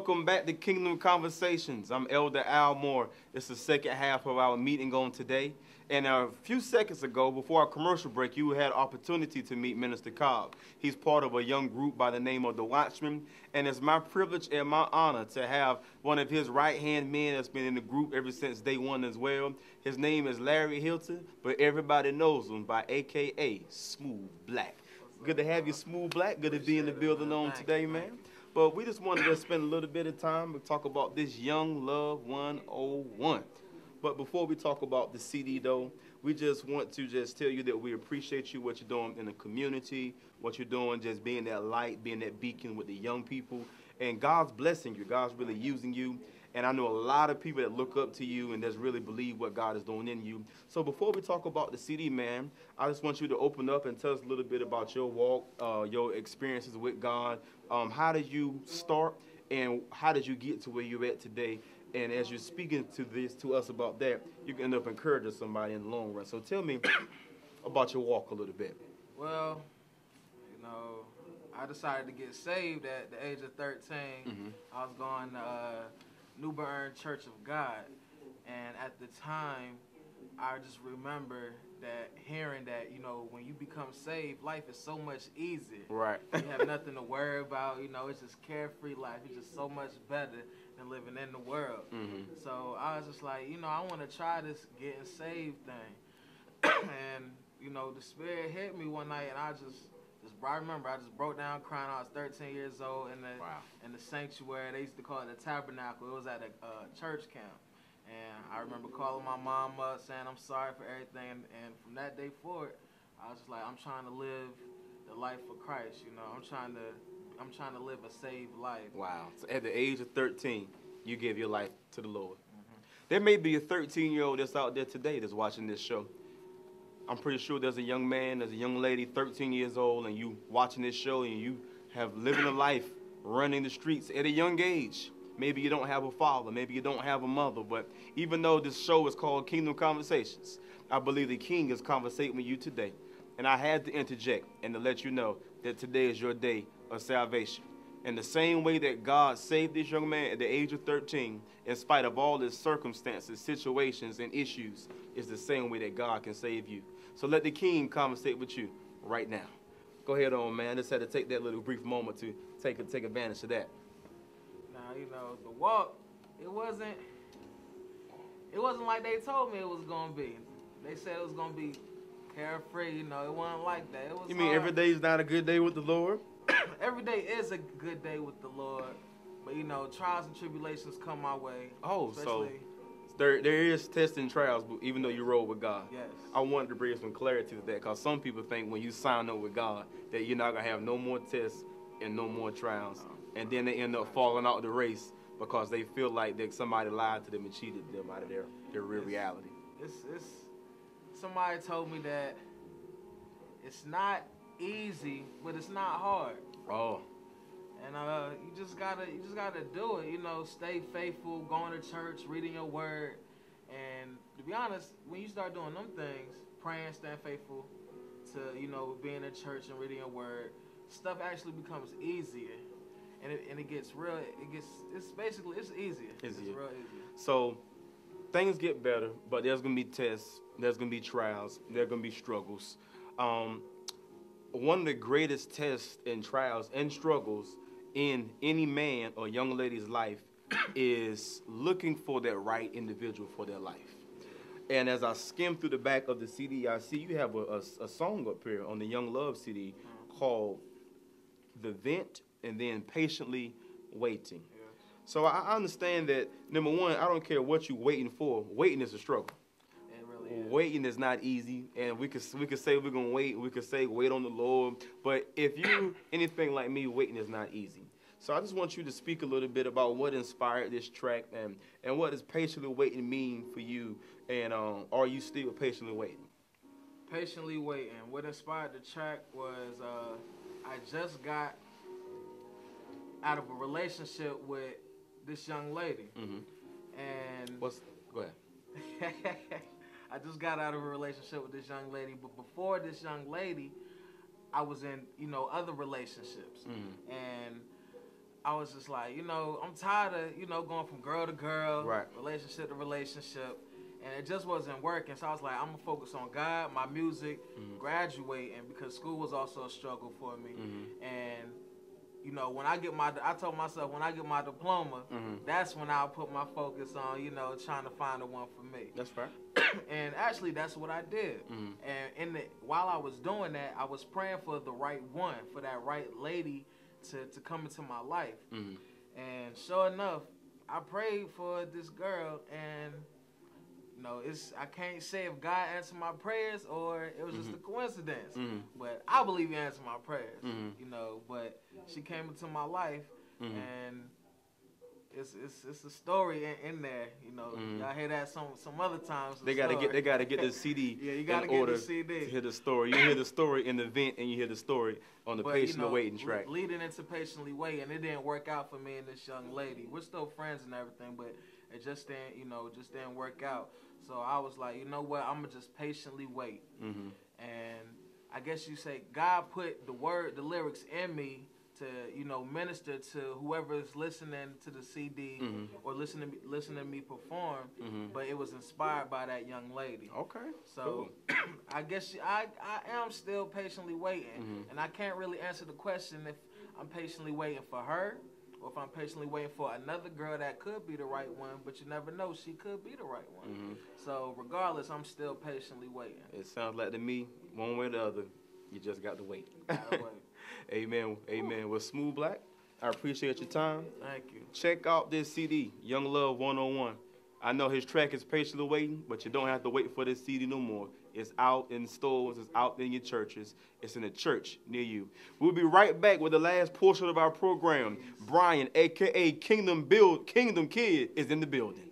Welcome back to Kingdom Conversations. I'm Elder Al Moore. It's the second half of our meeting on today. And a few seconds ago, before our commercial break, you had opportunity to meet Minister Cobb. He's part of a young group by the name of the Watchmen. And it's my privilege and my honor to have one of his right-hand men that's been in the group ever since day one as well. His name is Larry Hilton, but everybody knows him by AKA Smooth Black. Good to have you, Smooth Black. Good to be in the building on today, man. But we just wanted to spend a little bit of time to talk about this Young Love 101. But before we talk about the CD, though, we just want to just tell you that we appreciate you, what you're doing in the community, what you're doing, just being that light, being that beacon with the young people. And God's blessing you. God's really using you. And I know a lot of people that look up to you and just really believe what God is doing in you. So before we talk about the CD, man, I just want you to open up and tell us a little bit about your walk, your experiences with God. How did you start, and how did you get to where you're at today? And as you're speaking to us about that, you can end up encouraging somebody in the long run. So tell me about your walk a little bit. Well, you know, I decided to get saved at the age of 13. Mm-hmm. I was going to New Bern Church of God, and at the time, I just remember that hearing that, you know, when you become saved, life is so much easier. Right. You have nothing to worry about. You know, it's just carefree life. It's just so much better than living in the world. Mm-hmm. So I was just like, you know, I want to try this getting saved thing. And, you know, the Spirit hit me one night, and I remember I just broke down crying. I was 13 years old in the sanctuary. They used to call it the tabernacle. It was at a church camp. And I remember calling my mom up, saying I'm sorry for everything. And from that day forward, I was just like, I'm trying to live the life for Christ. You know, I'm trying to live a saved life. Wow. So at the age of 13, you gave your life to the Lord. Mm-hmm. There may be a 13-year-old that's out there today that's watching this show. I'm pretty sure there's a young man, there's a young lady, 13 years old, and you watching this show, and you have living a life running the streets at a young age. Maybe you don't have a father, maybe you don't have a mother, but even though this show is called Kingdom Conversations, I believe the King is conversating with you today. And I had to interject and to let you know that today is your day of salvation. In the same way that God saved this young man at the age of 13, in spite of all his circumstances, situations, and issues, is the same way that God can save you. So let the King conversate with you right now. Go ahead on, man. Just had to take that little brief moment to take advantage of that. Now, you know, the walk, it wasn't like they told me it was going to be. They said it was going to be carefree, you know, it wasn't like that. It was You mean hard. every day is not a good day with the Lord? Every day is a good day with the Lord, but, you know, trials and tribulations come my way. Oh, so especially, there is tests and trials, but even though you roll with God. yes. I wanted to bring some clarity to that, because some people think when you sign up with God that you're not going to have no more tests and no more trials. And then they end up falling out of the race because they feel like that somebody lied to them and cheated them out of their real reality. It's somebody told me that it's not easy, but it's not hard. Oh. And you just gotta do it. You know, stay faithful, going to church, reading your word. And to be honest, when you start doing them things, praying, staying faithful to, you know, being in church and reading your word, stuff actually becomes easier. And it gets real. It's easier. It's real easier. So things get better, but there's gonna be tests, there's gonna be trials, there's gonna be struggles. One of the greatest tests and trials and struggles in any man or young lady's life is looking for that right individual for their life. And as I skim through the back of the CD, I see you have a song up here on the Young Love CD called The Vent, and then Patiently Waiting. Yeah. So I understand that, number one, I don't care what you're waiting for. Waiting is a struggle. It really is. Waiting is not easy, and we could say we're going to wait. We could say wait on the Lord. But if you anything like me, waiting is not easy. So I just want you to speak a little bit about what inspired this track and what does patiently waiting mean for you, and are you still patiently waiting? Patiently waiting. What inspired the track was I just got out of a relationship with this young lady. Mm-hmm. And go ahead. I just got out of a relationship with this young lady, but before this young lady, I was in, you know, other relationships. Mm-hmm. And I was just like, you know, I'm tired of, you know, going from girl to girl, Right. relationship to relationship, and it just wasn't working. So I was like, I'm gonna focus on God, my music, graduating, because school was also a struggle for me. And you know, when I told myself when I get my diploma, that's when I'll put my focus on, you know, trying to find the one for me. That's right. And actually, that's what I did. And while I was doing that, I was praying for the right one, for that right lady to come into my life. And sure enough, I prayed for this girl, and you know, I can't say if God answered my prayers or it was just a coincidence. But I believe He answered my prayers. You know, but she came into my life, and it's a story in there. You know, y'all hear that some other times. They gotta get the CD. Yeah, you gotta get the CD to hear the story. You hear the story in the vent, and you hear the story on the Patiently Waiting track. Leading into Patiently Waiting, it didn't work out for me and this young lady. We're still friends and everything, but it just didn't work out. So I was like, you know what? I'm gonna just patiently wait. And I guess you say God put the lyrics in me to, you know, minister to whoever is listening to the CD or listening to me perform. But it was inspired by that young lady. Okay. So cool. I guess I am still patiently waiting, and I can't really answer the question if I'm patiently waiting for her, or if I'm patiently waiting for another girl that could be the right one, but you never know, she could be the right one. So regardless, I'm still patiently waiting. It sounds like to me, one way or the other, you just got to wait. Gotta wait. Amen. Amen. Well, Smooth Black, I appreciate your time. Thank you. Check out this CD, Young Love 101. I know his track is Patiently Waiting, but you don't have to wait for this CD no more. It's out in stores. It's out in your churches. It's in a church near you. We'll be right back with the last portion of our program. Brian, a.k.a. Kingdom Kid, is in the building.